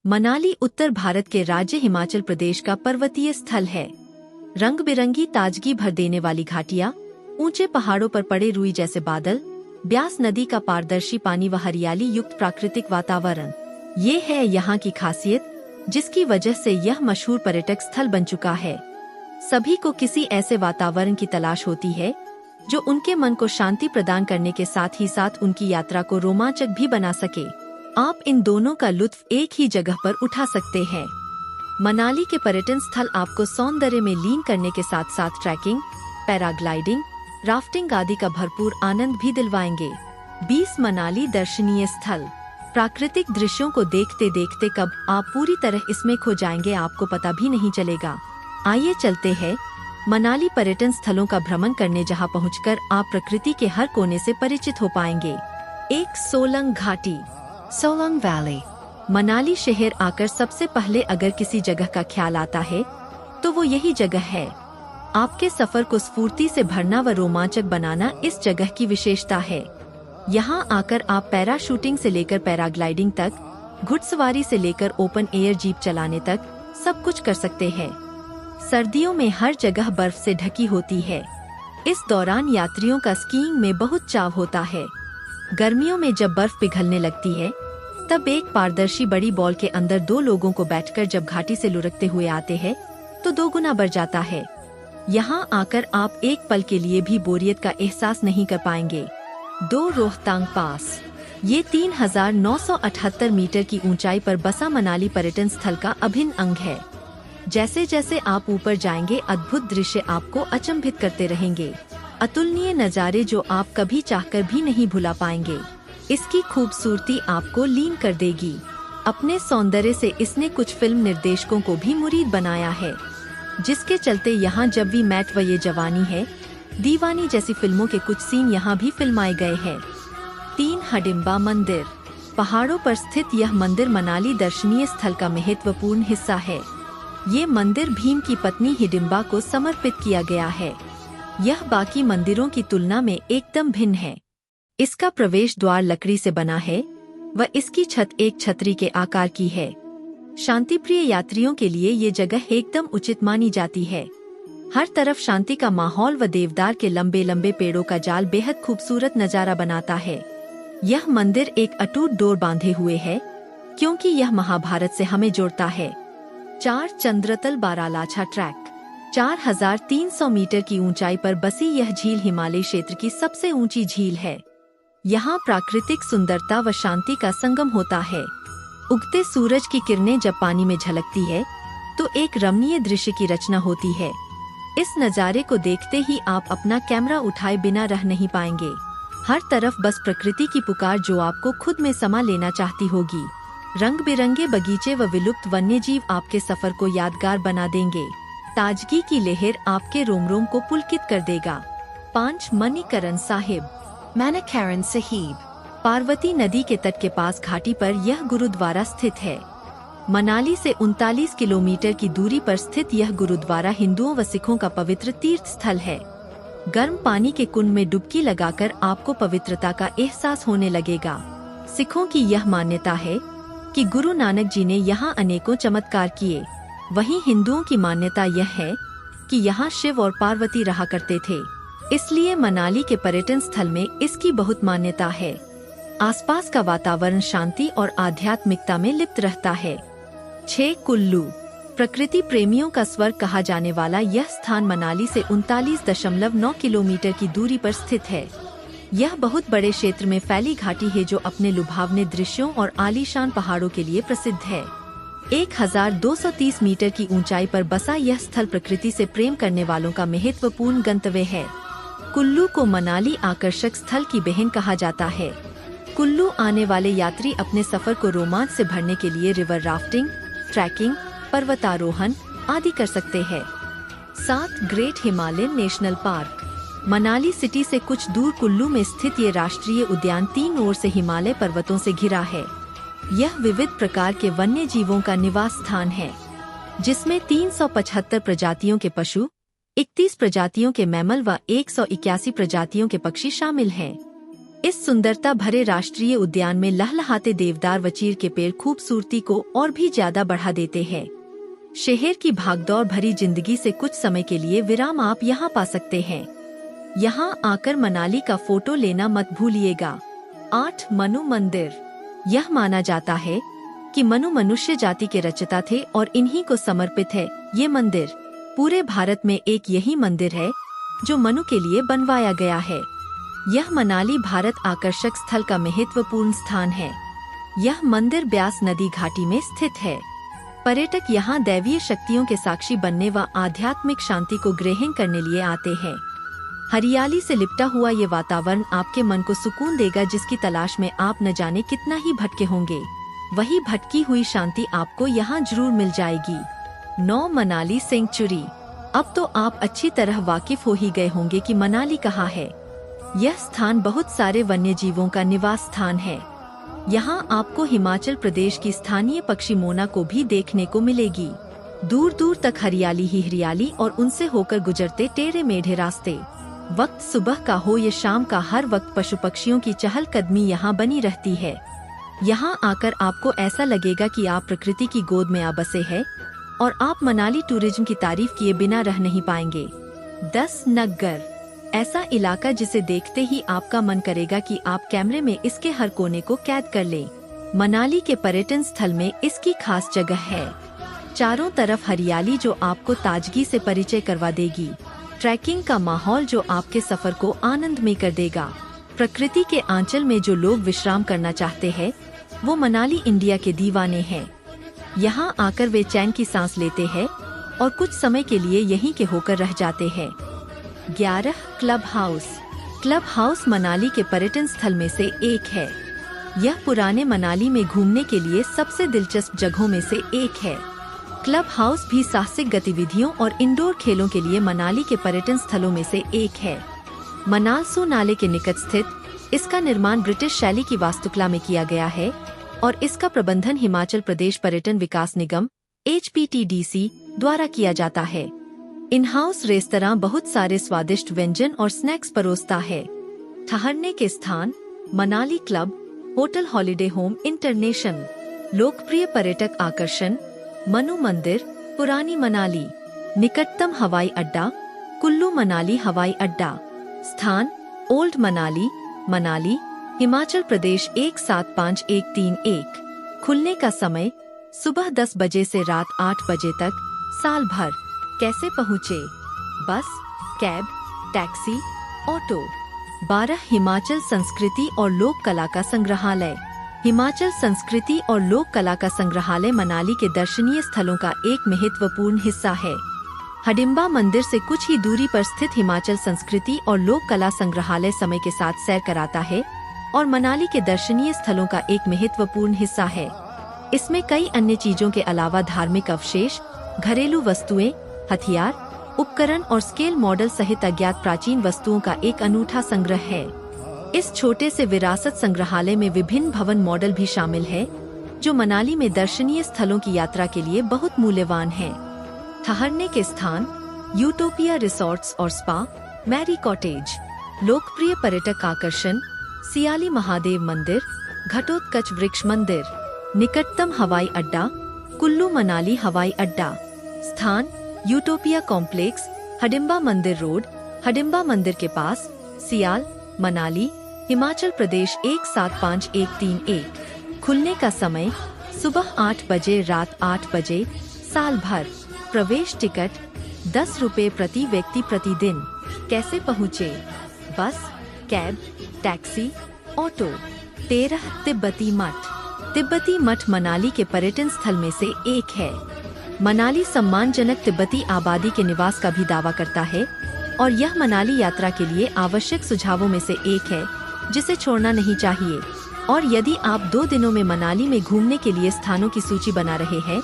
मनाली उत्तर भारत के राज्य हिमाचल प्रदेश का पर्वतीय स्थल है। रंग बिरंगी ताजगी भर देने वाली घाटियाँ, ऊंचे पहाड़ों पर पड़े रुई जैसे बादल, ब्यास नदी का पारदर्शी पानी व हरियाली युक्त प्राकृतिक वातावरण, ये है यहाँ की खासियत, जिसकी वजह से यह मशहूर पर्यटक स्थल बन चुका है। सभी को किसी ऐसे वातावरण की तलाश होती है जो उनके मन को शांति प्रदान करने के साथ ही साथ उनकी यात्रा को रोमांचक भी बना सके। आप इन दोनों का लुत्फ एक ही जगह पर उठा सकते हैं। मनाली के पर्यटन स्थल आपको सौंदर्य में लीन करने के साथ साथ ट्रैकिंग, पैराग्लाइडिंग, राफ्टिंग आदि का भरपूर आनंद भी दिलवाएंगे। 20 मनाली दर्शनीय स्थल। प्राकृतिक दृश्यों को देखते देखते कब आप पूरी तरह इसमें खो जाएंगे, आपको पता भी नहीं चलेगा। आइए चलते हैं मनाली पर्यटन स्थलों का भ्रमण करने, जहां पहुंचकर आप प्रकृति के हर कोने से परिचित हो पाएंगे। 1 सोलंग घाटी, सोलंग वैली। मनाली शहर आकर सबसे पहले अगर किसी जगह का ख्याल आता है तो वो यही जगह है। आपके सफर को स्फूर्ति से भरना व रोमांचक बनाना इस जगह की विशेषता है। यहाँ आकर आप पैराशूटिंग से लेकर पैराग्लाइडिंग तक, घुड़सवारी से लेकर ओपन एयर जीप चलाने तक सब कुछ कर सकते हैं। सर्दियों में हर जगह बर्फ से ढकी होती है। इस दौरान यात्रियों का स्कीइंग में बहुत चाव होता है। गर्मियों में जब बर्फ पिघलने लगती है तब एक पारदर्शी बड़ी बॉल के अंदर 2 लोगों को बैठकर जब घाटी से लुढ़कते हुए आते हैं तो 2 गुना बढ़ जाता है। यहाँ आकर आप एक पल के लिए भी बोरियत का एहसास नहीं कर पाएंगे। 2 रोहतांग पास। ये 3978 मीटर की ऊंचाई पर बसा मनाली पर्यटन स्थल का अभिन्न अंग है। जैसे जैसे आप ऊपर जाएंगे अद्भुत दृश्य आपको अचंभित करते रहेंगे। अतुलनीय नज़ारे जो आप कभी चाहकर भी नहीं भुला पाएंगे। इसकी खूबसूरती आपको लीन कर देगी। अपने सौंदर्य से इसने कुछ फिल्म निर्देशकों को भी मुरीद बनाया है, जिसके चलते यहाँ जब वी मैट व ये जवानी है दीवानी जैसी फिल्मों के कुछ सीन यहाँ भी फिल्माए गए हैं। 3 हडिम्बा मंदिर। पहाड़ों पर स्थित यह मंदिर मनाली दर्शनीय स्थल का महत्वपूर्ण हिस्सा है। ये मंदिर भीम की पत्नी हिडिम्बा को समर्पित किया गया है। यह बाकी मंदिरों की तुलना में एकदम भिन्न है। इसका प्रवेश द्वार लकड़ी से बना है व इसकी छत एक छतरी के आकार की है। शांतिप्रिय यात्रियों के लिए ये जगह एकदम उचित मानी जाती है। हर तरफ शांति का माहौल व देवदार के लंबे लंबे पेड़ों का जाल बेहद खूबसूरत नजारा बनाता है। यह मंदिर एक अटूट डोर बांधे हुए है, क्योंकि यह महाभारत से हमें जोड़ता है। 4 चंद्रतल बारालाछा ट्रैक। 4300 मीटर की ऊंचाई पर बसी यह झील हिमालय क्षेत्र की सबसे ऊंची झील है। यहाँ प्राकृतिक सुंदरता व शांति का संगम होता है। उगते सूरज की किरणें जब पानी में झलकती है तो एक रमणीय दृश्य की रचना होती है। इस नज़ारे को देखते ही आप अपना कैमरा उठाए बिना रह नहीं पाएंगे। हर तरफ बस प्रकृति की पुकार जो आपको खुद में समा लेना चाहती होगी। रंग बिरंगे बगीचे व विलुप्त वन्यजीव आपके सफर को यादगार बना देंगे। ताजगी की लहर आपके रोम रोम को पुलकित कर देगा। 5 मणिकरण साहिब, मणिकरण साहिब। पार्वती नदी के तट के पास घाटी पर यह गुरुद्वारा स्थित है। मनाली से 39 किलोमीटर की दूरी पर स्थित यह गुरुद्वारा हिंदुओं व सिखों का पवित्र तीर्थ स्थल है। गर्म पानी के कुंड में डुबकी लगाकर आपको पवित्रता का एहसास होने लगेगा। सिखों की यह मान्यता है कि गुरु नानक जी ने यहाँ अनेकों चमत्कार किए। वहीं हिंदुओं की मान्यता यह है कि यहाँ शिव और पार्वती रहा करते थे, इसलिए मनाली के पर्यटन स्थल में इसकी बहुत मान्यता है। आसपास का वातावरण शांति और आध्यात्मिकता में लिप्त रहता है। 6 कुल्लू। प्रकृति प्रेमियों का स्वर्ग कहा जाने वाला यह स्थान मनाली से 39.9 किलोमीटर की दूरी पर स्थित है। यह बहुत बड़े क्षेत्र में फैली घाटी है जो अपने लुभावने दृश्यों और आलीशान पहाड़ों के लिए प्रसिद्ध है। 1230 मीटर की ऊंचाई पर बसा यह स्थल प्रकृति से प्रेम करने वालों का महत्वपूर्ण गंतव्य है। कुल्लू को मनाली आकर्षक स्थल की बहन कहा जाता है। कुल्लू आने वाले यात्री अपने सफर को रोमांच से भरने के लिए रिवर राफ्टिंग, ट्रैकिंग, पर्वतारोहण आदि कर सकते हैं। 7 great Himalayan national park. Manali city से कुछ दूर कुल्लू में स्थित ये राष्ट्रीय उद्यान 3 ओर से हिमालय पर्वतों से घिरा है। यह विविध प्रकार के वन्य जीवों का निवास स्थान है, जिसमें 375 प्रजातियों के पशु, 31 प्रजातियों के मैमल व 181 प्रजातियों के पक्षी शामिल हैं। इस सुंदरता भरे राष्ट्रीय उद्यान में लहलहाते देवदार व चीर के पेड़ खूबसूरती को और भी ज्यादा बढ़ा देते हैं। शहर की भागदौड़ भरी जिंदगी से कुछ समय के लिए विराम आप यहाँ पा सकते हैं। यहाँ आकर मनाली का फोटो लेना मत भूलिएगा। 8 मनु मंदिर। यह माना जाता है कि मनु मनुष्य जाति के रचयिता थे और इन्हीं को समर्पित है ये मंदिर। पूरे भारत में एक यही मंदिर है जो मनु के लिए बनवाया गया है। यह मनाली भारत आकर्षक स्थल का महत्वपूर्ण स्थान है। यह मंदिर ब्यास नदी घाटी में स्थित है। पर्यटक यहाँ दैवीय शक्तियों के साक्षी बनने व आध्यात्मिक शांति को ग्रहण करने लिए आते हैं। हरियाली से लिपटा हुआ ये वातावरण आपके मन को सुकून देगा, जिसकी तलाश में आप न जाने कितना ही भटके होंगे। वही भटकी हुई शांति आपको यहाँ जरूर मिल जाएगी। 9 मनाली सेंचुरी। अब तो आप अच्छी तरह वाकिफ हो ही गए होंगे कि मनाली कहाँ है। यह स्थान बहुत सारे वन्य जीवों का निवास स्थान है। यहाँ आपको हिमाचल प्रदेश की स्थानीय पक्षी मोना को भी देखने को मिलेगी। दूर दूर तक हरियाली ही हरियाली और उनसे होकर गुजरते टेढ़े मेढ़े रास्ते। वक्त सुबह का हो या शाम का, हर वक्त पशु पक्षियों की चहलकदमी यहाँ बनी रहती है। यहाँ आकर आपको ऐसा लगेगा कि आप प्रकृति की गोद में आ बसे हैं और आप मनाली टूरिज्म की तारीफ किए बिना रह नहीं पाएंगे। 10 नग्गर। ऐसा इलाका जिसे देखते ही आपका मन करेगा कि आप कैमरे में इसके हर कोने को कैद कर लें। मनाली के पर्यटन स्थल में इसकी खास जगह है। चारों तरफ हरियाली जो आपको ताजगी से परिचय करवा देगी। ट्रैकिंग का माहौल जो आपके सफर को आनंदमय कर देगा। प्रकृति के आंचल में जो लोग विश्राम करना चाहते हैं वो मनाली इंडिया के दीवाने हैं। यहाँ आकर वे चैन की सांस लेते हैं और कुछ समय के लिए यहीं के होकर रह जाते हैं। 11 club house. Club house Manali के पर्यटन स्थल में से एक है। यह पुराने मनाली में घूमने के लिए सबसे दिलचस्प जगहों में से एक है। क्लब हाउस भी साहसिक गतिविधियों और इंडोर खेलों के लिए मनाली के पर्यटन स्थलों में से एक है। मनालसू नाले के निकट स्थित इसका निर्माण ब्रिटिश शैली की वास्तुकला में किया गया है और इसका प्रबंधन हिमाचल प्रदेश पर्यटन विकास निगम HPTDC द्वारा किया जाता है। इन हाउस रेस्तरां बहुत सारे स्वादिष्ट व्यंजन और स्नैक्स परोसता है। ठहरने के स्थान Manali club hotel holiday home international. लोकप्रिय पर्यटक आकर्षण मनु मंदिर पुरानी मनाली। निकटतम हवाई अड्डा कुल्लू मनाली हवाई अड्डा। स्थान ओल्ड मनाली मनाली हिमाचल प्रदेश 175131। खुलने का समय सुबह 10 बजे से रात 8 बजे तक। साल भर। कैसे पहुँचे? Bus, cab, taxi, auto. 12 Himachal संस्कृति और लोक कला का संग्रहालय। हिमाचल संस्कृति और लोक कला का संग्रहालय मनाली के दर्शनीय स्थलों का एक महत्वपूर्ण हिस्सा है। हडिम्बा मंदिर से कुछ ही दूरी पर स्थित हिमाचल संस्कृति और लोक कला संग्रहालय समय के साथ सैर कराता है और मनाली के दर्शनीय स्थलों का एक महत्वपूर्ण हिस्सा है। इसमें कई अन्य चीजों के अलावा धार्मिक अवशेष, घरेलू वस्तुएं, हथियार, उपकरण और स्केल मॉडल सहित अज्ञात प्राचीन वस्तुओं का एक अनूठा संग्रह है। इस छोटे से विरासत संग्रहालय में विभिन्न भवन मॉडल भी शामिल है जो मनाली में दर्शनीय स्थलों की यात्रा के लिए बहुत मूल्यवान हैं। ठहरने के स्थान यूटोपिया रिसोर्ट्स और स्पा, मैरी कॉटेज। लोकप्रिय पर्यटक आकर्षण सियाली महादेव मंदिर, घटोत्कच वृक्ष मंदिर। निकटतम हवाई अड्डा कुल्लू मनाली हवाई अड्डा। स्थान यूटोपिया कॉम्प्लेक्स, हडिम्बा मंदिर रोड, हडिम्बा मंदिर के पास, सियाल, मनाली, हिमाचल प्रदेश 175131। खुलने का समय सुबह 8 बजे रात 8 बजे। साल भर। प्रवेश टिकट 10 रुपए प्रति व्यक्ति प्रतिदिन। कैसे पहुँचे? Bus, cab, taxi, auto. 13 तिब्बती मठ। तिब्बती मठ मनाली के पर्यटन स्थल में से एक है। मनाली सम्मानजनक तिब्बती आबादी के निवास का भी दावा करता है और यह मनाली यात्रा के लिए आवश्यक सुझावों में से एक है जिसे छोड़ना नहीं चाहिए। और यदि आप 2 दिनों में मनाली में घूमने के लिए स्थानों की सूची बना रहे हैं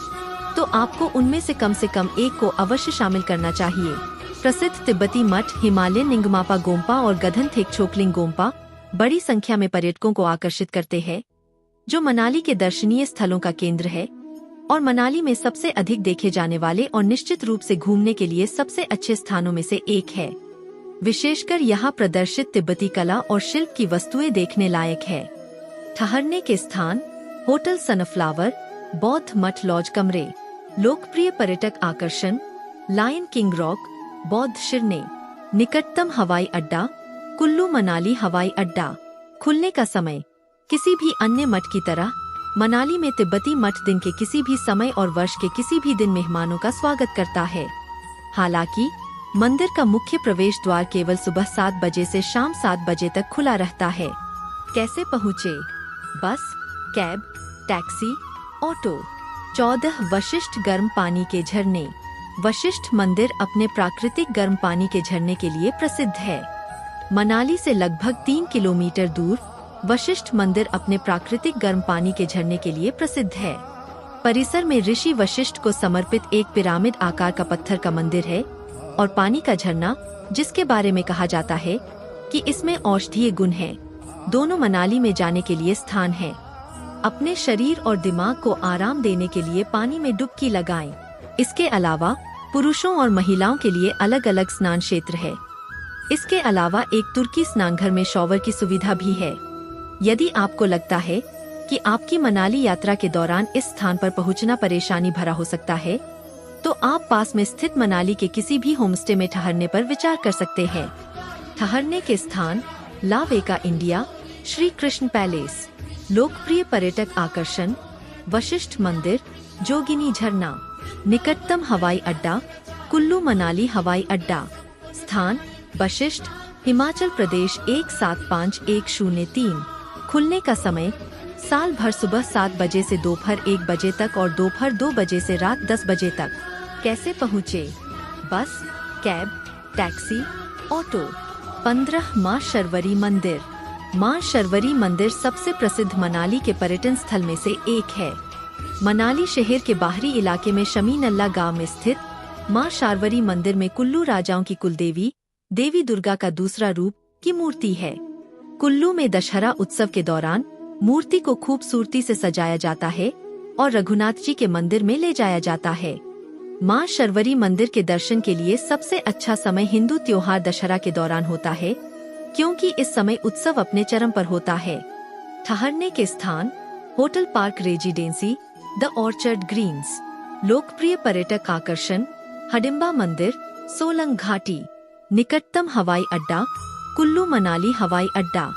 तो आपको उनमें से कम एक को अवश्य शामिल करना चाहिए। प्रसिद्ध तिब्बती मठ हिमालय निंगमापा गोम्पा और गधनथेक छोकलिंग गोम्पा बड़ी संख्या में पर्यटकों को आकर्षित करते हैं, जो मनाली के दर्शनीय स्थलों का केंद्र है और मनाली में सबसे अधिक देखे जाने वाले और निश्चित रूप से घूमने के लिए सबसे अच्छे स्थानों में से एक है। विशेषकर यहाँ प्रदर्शित तिब्बती कला और शिल्प की वस्तुएं देखने लायक है। ठहरने के स्थान होटल सनफ्लावर, बौद्ध मठ लॉज कमरे। लोकप्रिय पर्यटक आकर्षण लायन किंग रॉक, बौद्ध शिरने। निकटतम हवाई अड्डा कुल्लू मनाली हवाई अड्डा। खुलने का समय किसी भी अन्य मठ की तरह मनाली में तिब्बती मठ दिन के किसी भी समय और वर्ष के किसी भी दिन मेहमानों का स्वागत करता है। हालांकि मंदिर का मुख्य प्रवेश द्वार केवल सुबह 7 बजे से शाम 7 बजे तक खुला रहता है। कैसे पहुँचे? Bus, cab, taxi, auto. 14 Vashishtha गर्म पानी के झरने। वशिष्ठ मंदिर अपने प्राकृतिक गर्म पानी के झरने के लिए प्रसिद्ध है। मनाली से लगभग 3 किलोमीटर दूर वशिष्ठ मंदिर अपने प्राकृतिक गर्म पानी के झरने के लिए प्रसिद्ध है। परिसर में ऋषि वशिष्ठ को समर्पित एक पिरामिड आकार का पत्थर का मंदिर है और पानी का झरना, जिसके बारे में कहा जाता है कि इसमें औषधीय गुण हैं, दोनों मनाली में जाने के लिए स्थान है। अपने शरीर और दिमाग को आराम देने के लिए पानी में डुबकी लगाएं। इसके अलावा पुरुषों और महिलाओं के लिए अलग अलग स्नान क्षेत्र है। इसके अलावा एक तुर्की स्नानघर में शॉवर की सुविधा भी है। यदि आपको लगता है कि आपकी मनाली यात्रा के दौरान इस स्थान पर पहुंचना परेशानी भरा हो सकता है, तो आप पास में स्थित मनाली के किसी भी होमस्टे में ठहरने पर विचार कर सकते हैं। ठहरने के स्थान लावेका इंडिया, श्री कृष्ण पैलेस। लोकप्रिय पर्यटक आकर्षण वशिष्ठ मंदिर, जोगिनी झरना। निकटतम हवाई अड्डा कुल्लू मनाली हवाई अड्डा। स्थान वशिष्ठ, हिमाचल प्रदेश 175103। खुलने का समय साल भर सुबह 7 बजे से दोपहर 1 बजे तक और दोपहर 2 बजे से रात 10 बजे तक। कैसे पहुँचे? Bus, cab, taxi, auto. 15 माँ शर्वरी मंदिर। माँ शर्वरी मंदिर सबसे प्रसिद्ध मनाली के पर्यटन स्थल में से एक है। मनाली शहर के बाहरी इलाके में शमी नल्ला गांव में स्थित माँ शार्वरी मंदिर में कुल्लू राजाओं की कुलदेवी देवी दुर्गा का दूसरा रूप की मूर्ति है। कुल्लू में दशहरा उत्सव के दौरान मूर्ति को खूबसूरती से सजाया जाता है और रघुनाथ जी के मंदिर में ले जाया जाता है। माँ शर्वरी मंदिर के दर्शन के लिए सबसे अच्छा समय हिंदू त्योहार दशहरा के दौरान होता है, क्योंकि इस समय उत्सव अपने चरम पर होता है। ठहरने के स्थान hotel park residency, the orchard greens. लोकप्रिय पर्यटक आकर्षण हडिम्बा मंदिर, सोलंग घाटी। निकटतम हवाई अड्डा कुल्लू मनाली हवाई अड्डा।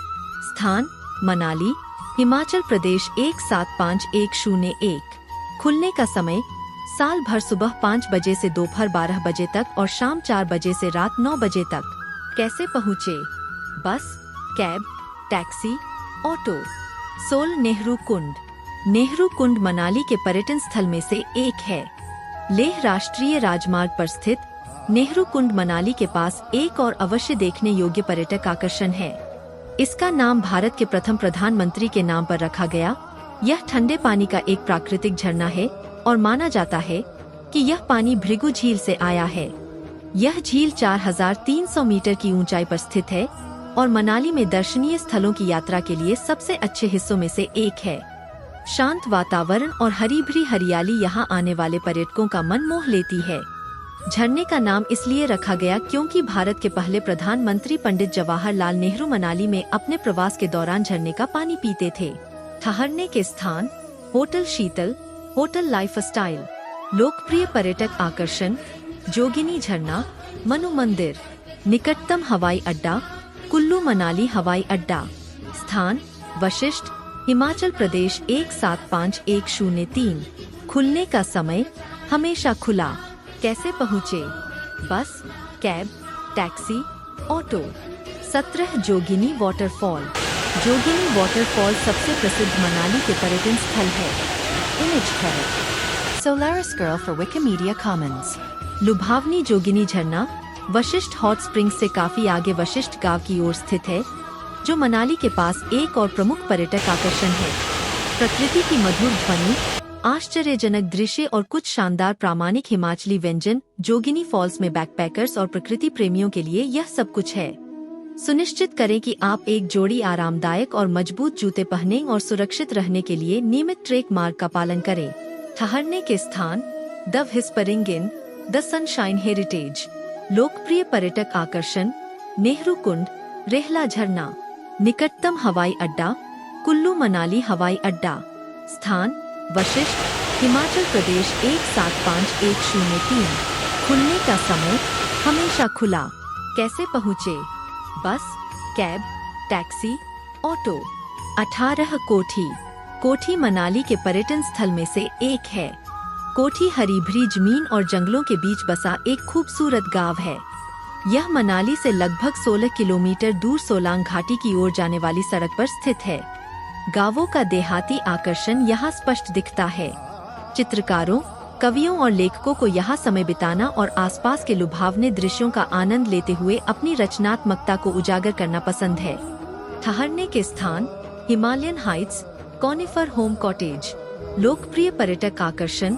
स्थान मनाली, हिमाचल प्रदेश 175101। खुलने का समय साल भर सुबह 5 बजे से दोपहर 12 बजे तक और शाम 4 बजे से रात 9 बजे तक। कैसे पहुँचे? Bus, cab, taxi, auto. सोल नेहरू कुंड। नेहरू कुंड मनाली के पर्यटन स्थल में से एक है। लेह राष्ट्रीय राजमार्ग पर स्थित नेहरू कुंड मनाली के पास एक और अवश्य देखने योग्य पर्यटक आकर्षण है। इसका नाम भारत के प्रथम प्रधानमंत्री के नाम पर रखा गया। यह ठंडे पानी का एक प्राकृतिक झरना है और माना जाता है कि यह पानी भृगु झील से आया है। यह झील 4300 मीटर की ऊंचाई पर स्थित है और मनाली में दर्शनीय स्थलों की यात्रा के लिए सबसे अच्छे हिस्सों में से एक है। शांत वातावरण और हरी भरी हरियाली यहाँ आने वाले पर्यटकों का मन मोह लेती है। झरने का नाम इसलिए रखा गया क्योंकि भारत के पहले प्रधानमंत्री पंडित जवाहरलाल नेहरू मनाली में अपने प्रवास के दौरान झरने का पानी पीते थे। ठहरने के स्थान होटल शीतल, होटल लाइफस्टाइल। लोकप्रिय पर्यटक आकर्षण जोगिनी झरना, मनु मंदिर। निकटतम हवाई अड्डा कुल्लू मनाली हवाई अड्डा। स्थान वशिष्ठ, हिमाचल प्रदेश 175103। खुलने का समय हमेशा खुला। कैसे पहुँचे? Bus, cab, taxi, auto. 17 Jogini waterfall. Jogini waterfall सबसे प्रसिद्ध मनाली के पर्यटन स्थल है। Image credit Solaris girl for Wikimedia Commons. लुभावनी जोगिनी झरना वशिष्ठ हॉट स्प्रिंग से काफी आगे वशिष्ठ गांव की ओर स्थित है, जो मनाली के पास एक और प्रमुख पर्यटक आकर्षण है। प्रकृति की मधुर ध्वनि, आश्चर्यजनक दृश्य और कुछ शानदार प्रामाणिक हिमाचली व्यंजन। जोगिनी फॉल्स में बैकपैकर्स और प्रकृति प्रेमियों के लिए यह सब कुछ है। सुनिश्चित करें कि आप एक जोड़ी आरामदायक और मजबूत जूते पहनें और सुरक्षित रहने के लिए नियमित ट्रेक मार्ग का पालन करें। ठहरने के स्थान the whispering in, the sunshine heritage. लोकप्रिय पर्यटक आकर्षण नेहरू कुंड, रेहला झरना। निकटतम हवाई अड्डा कुल्लू मनाली हवाई अड्डा। स्थान वशिष्ठ, हिमाचल प्रदेश 175103। खुलने का समय हमेशा खुला। कैसे पहुँचे? Bus, cab, taxi, auto. 18 कोठी। कोठी मनाली के पर्यटन स्थल में से एक है। कोठी हरी भरी जमीन और जंगलों के बीच बसा एक खूबसूरत गांव है। यह मनाली से लगभग 16 किलोमीटर दूर सोलांग घाटी की ओर जाने वाली सड़क पर स्थित है। गांवों का देहाती आकर्षण यहाँ स्पष्ट दिखता है। चित्रकारों, कवियों और लेखकों को यहाँ समय बिताना और आसपास के लुभावने दृश्यों का आनंद लेते हुए अपनी रचनात्मकता को उजागर करना पसंद है। ठहरने के स्थान Himalayan Heights, conifer home cottage. लोकप्रिय पर्यटक आकर्षण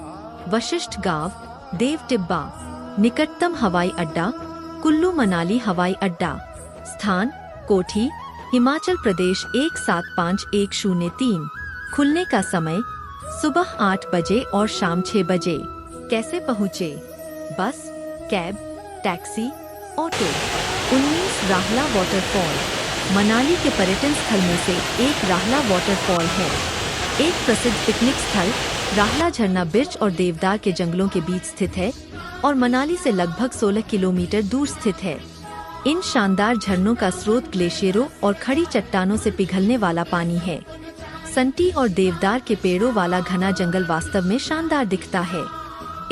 वशिष्ठ गांव, देव टिब्बा। निकटतम हवाई अड्डा कुल्लू मनाली हवाई अड्डा। स्थान कोठी, हिमाचल प्रदेश 175103। खुलने का समय सुबह 8 बजे और शाम 6 बजे। कैसे पहुँचे? Bus, cab, taxi, auto. 19 राहला वाटरफॉल। मनाली के पर्यटन स्थल में से एक राहला वाटरफॉल है। एक प्रसिद्ध पिकनिक स्थल राहला झरना बिर्च और देवदार के जंगलों के बीच स्थित है और मनाली से लगभग 16 किलोमीटर दूर स्थित है। इन शानदार झरनों का स्रोत ग्लेशियरों और खड़ी चट्टानों से पिघलने वाला पानी है। संटी और देवदार के पेड़ों वाला घना जंगल वास्तव में शानदार दिखता है।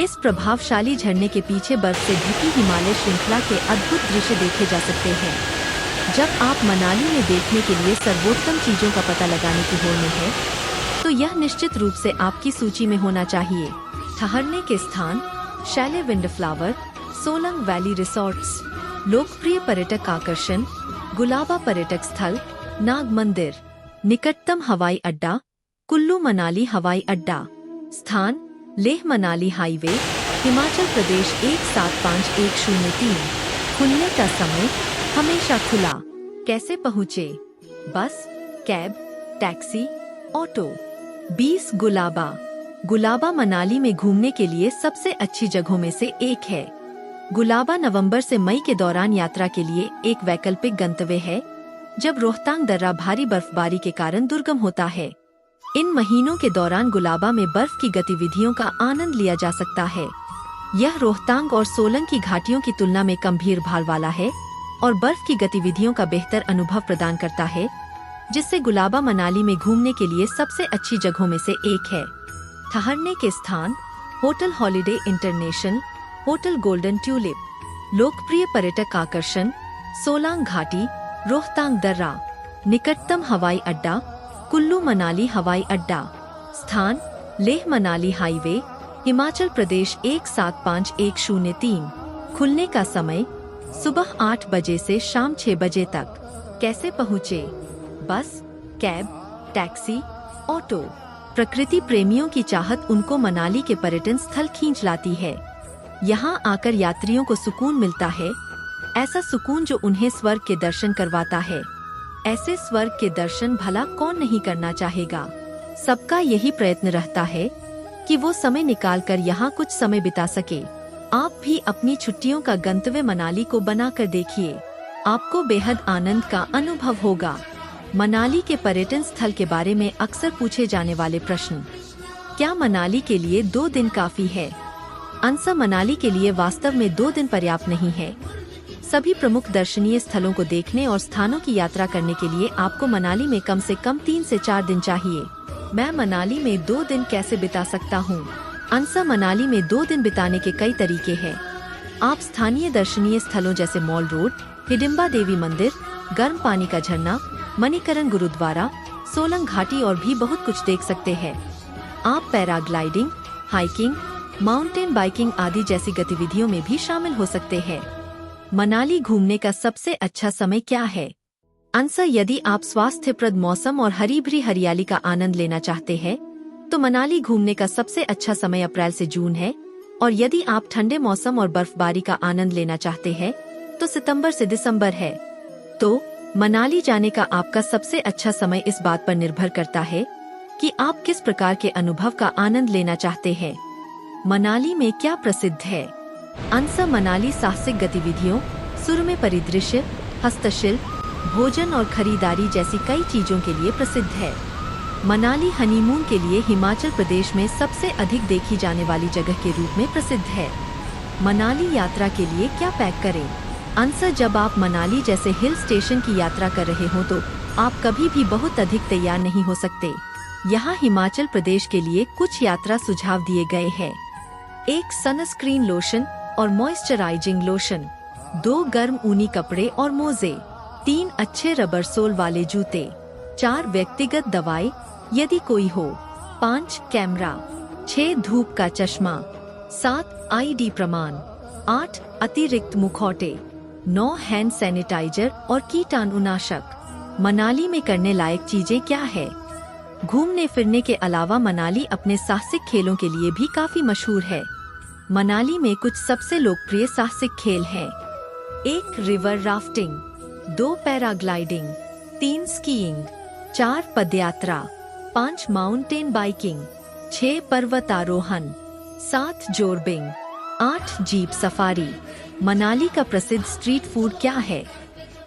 इस प्रभावशाली झरने के पीछे बर्फ से ढकी हिमालय श्रृंखला के अद्भुत दृश्य देखे जा सकते हैं। जब आप मनाली में देखने के लिए सर्वोत्तम चीजों का पता लगाने की होड़ में है, तो यह निश्चित रूप से आपकी सूची में होना चाहिए। ठहरने के स्थान शैले विंडफ्लावर, सोलंग वैली रिसोर्ट्स। लोकप्रिय पर्यटक आकर्षण गुलाबा पर्यटक स्थल, नाग मंदिर। निकटतम हवाई अड्डा कुल्लू मनाली हवाई अड्डा। स्थान लेह मनाली हाईवे, हिमाचल प्रदेश 175103। खुलने का समय हमेशा खुला। कैसे पहुँचे? Bus, cab, taxi, auto. 20 Gulaba. Gulaba Manali में घूमने के लिए सबसे अच्छी जगहों में से एक है। गुलाबा नवंबर से मई के दौरान यात्रा के लिए एक वैकल्पिक गंतव्य है, जब रोहतांग दर्रा भारी बर्फबारी के कारण दुर्गम होता है। इन महीनों के दौरान गुलाबा में बर्फ की गतिविधियों का आनंद लिया जा सकता है। यह रोहतांग और सोलंग की घाटियों की तुलना में कम भीड़ भाड़ वाला है और बर्फ की गतिविधियों का बेहतर अनुभव प्रदान करता है, जिससे गुलाबा मनाली में घूमने के लिए सबसे अच्छी जगहों में से एक है। ठहरने के स्थान hotel holiday international, hotel golden tulip. लोकप्रिय पर्यटक आकर्षण सोलांग घाटी, रोहतांग दर्रा। निकटतम हवाई अड्डा कुल्लू मनाली हवाई अड्डा। स्थान लेह मनाली हाईवे, हिमाचल प्रदेश 175103। खुलने का समय सुबह 8 बजे से शाम 6 बजे तक। कैसे पहुँचे? Bus, cab, taxi, auto. प्रकृति प्रेमियों की चाहत उनको मनाली के पर्यटन स्थल खींच लाती है। यहाँ आकर यात्रियों को सुकून मिलता है, ऐसा सुकून जो उन्हें स्वर्ग के दर्शन करवाता है। ऐसे स्वर्ग के दर्शन भला कौन नहीं करना चाहेगा। सबका यही प्रयत्न रहता है कि वो समय निकालकर यहाँ कुछ समय बिता सके। आप भी अपनी छुट्टियों का गंतव्य मनाली को बनाकर देखिए, आपको बेहद आनंद का अनुभव होगा। मनाली के पर्यटन स्थल के बारे में अक्सर पूछे जाने वाले प्रश्न। क्या मनाली के लिए 2 दिन काफी है? आंसर मनाली के लिए वास्तव में 2 दिन पर्याप्त नहीं है। सभी प्रमुख दर्शनीय स्थलों को देखने और स्थानों की यात्रा करने के लिए आपको मनाली में कम से कम 3 से 4 दिन चाहिए। मैं मनाली में 2 दिन कैसे बिता सकता हूँ? आंसर मनाली में 2 दिन बिताने के कई तरीके हैं। आप स्थानीय दर्शनीय स्थलों जैसे मॉल रोड, हिडिंबा देवी मंदिर, गर्म पानी का झरना, मणिकरण गुरुद्वारा, सोलंग घाटी और भी बहुत कुछ देख सकते हैं। आप पैराग्लाइडिंग, हाइकिंग, माउंटेन बाइकिंग आदि जैसी गतिविधियों में भी शामिल हो सकते हैं। मनाली घूमने का सबसे अच्छा समय क्या है? आंसर यदि आप स्वास्थ्यप्रद मौसम और हरी भरी हरियाली का आनंद लेना चाहते हैं, तो मनाली घूमने का सबसे अच्छा समय अप्रैल से जून है, और यदि आप ठंडे मौसम और बर्फबारी का आनंद लेना चाहते हैं, तो सितंबर से दिसंबर है। तो मनाली जाने का आपका सबसे अच्छा समय इस बात पर निर्भर करता है कि आप किस प्रकार के अनुभव का आनंद लेना चाहते हैं। मनाली में क्या प्रसिद्ध है? आंसर मनाली साहसिक गतिविधियों, सुरम्य परिदृश्य, हस्तशिल्प, भोजन और खरीदारी जैसी कई चीजों के लिए प्रसिद्ध है। मनाली हनीमून के लिए हिमाचल प्रदेश में सबसे अधिक देखी जाने वाली जगह के रूप में प्रसिद्ध है। मनाली यात्रा के लिए क्या पैक करें? आंसर, जब आप मनाली जैसे हिल स्टेशन की यात्रा कर रहे हो तो आप कभी भी बहुत अधिक तैयार नहीं हो सकते। यहाँ हिमाचल प्रदेश के लिए कुछ यात्रा सुझाव दिए गए हैं। 1 सनस्क्रीन लोशन और मॉइस्चराइजिंग लोशन, 2 गर्म ऊनी कपड़े और मोजे, 3 अच्छे रबर सोल वाले जूते, 4 व्यक्तिगत दवाएं यदि कोई हो, 5 कैमरा, 6 धूप का चश्मा, 7 आईडी प्रमाण, 8 अतिरिक्त मुखौटे, 9 हैंड सैनिटाइजर और कीटाणुनाशक। मनाली में करने लायक चीजें क्या है? घूमने फिरने के अलावा मनाली अपने साहसिक खेलों के लिए भी काफी मशहूर है। मनाली में कुछ सबसे लोकप्रिय साहसिक खेल हैं। 1 रिवर राफ्टिंग, 2 पैराग्लाइडिंग, 3 स्कीइंग, 4 पदयात्रा, 5 माउंटेन बाइकिंग, 6 पर्वतारोहण, 7 जोरबिंग, 8 जीप सफारी। मनाली का प्रसिद्ध स्ट्रीट फूड क्या है?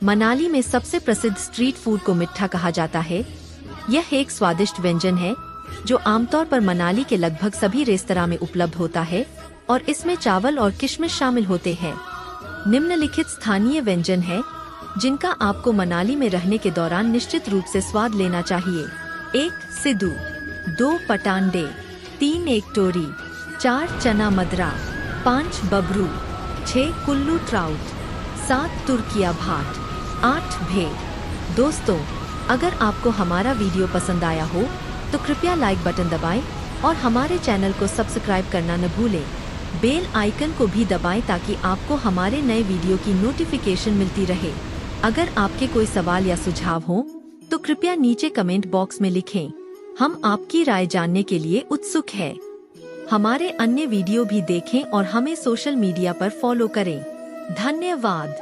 मनाली में सबसे प्रसिद्ध स्ट्रीट फूड को मिट्ठा कहा जाता है। यह एक स्वादिष्ट व्यंजन है जो आमतौर पर मनाली के लगभग सभी रेस्तरां में उपलब्ध होता है और इसमें चावल और किशमिश शामिल होते हैं। निम्नलिखित स्थानीय व्यंजन हैं जिनका आपको मनाली में रहने के दौरान निश्चित रूप से स्वाद लेना चाहिए। 1 सिद्धू, 2 पटांडे, 3 एक टोरी, 4 चना मदरा, 5 बबरू, 6 कुल्लू ट्राउट, 7 तुर्किया भाट, 8 भेड़। दोस्तों, अगर आपको हमारा वीडियो पसंद आया हो तो कृपया लाइक बटन दबाएं और हमारे चैनल को सब्सक्राइब करना न भूलें। बेल आइकन को भी दबाएं ताकि आपको हमारे नए वीडियो की नोटिफिकेशन मिलती रहे। अगर आपके कोई सवाल या सुझाव हो तो कृपया नीचे कमेंट बॉक्स में लिखें। हम आपकी राय जानने के लिए उत्सुक हैं। हमारे अन्य वीडियो भी देखें और हमें सोशल मीडिया पर फॉलो करें। धन्यवाद।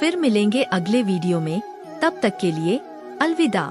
फिर मिलेंगे अगले वीडियो में। तब तक के लिए अलविदा।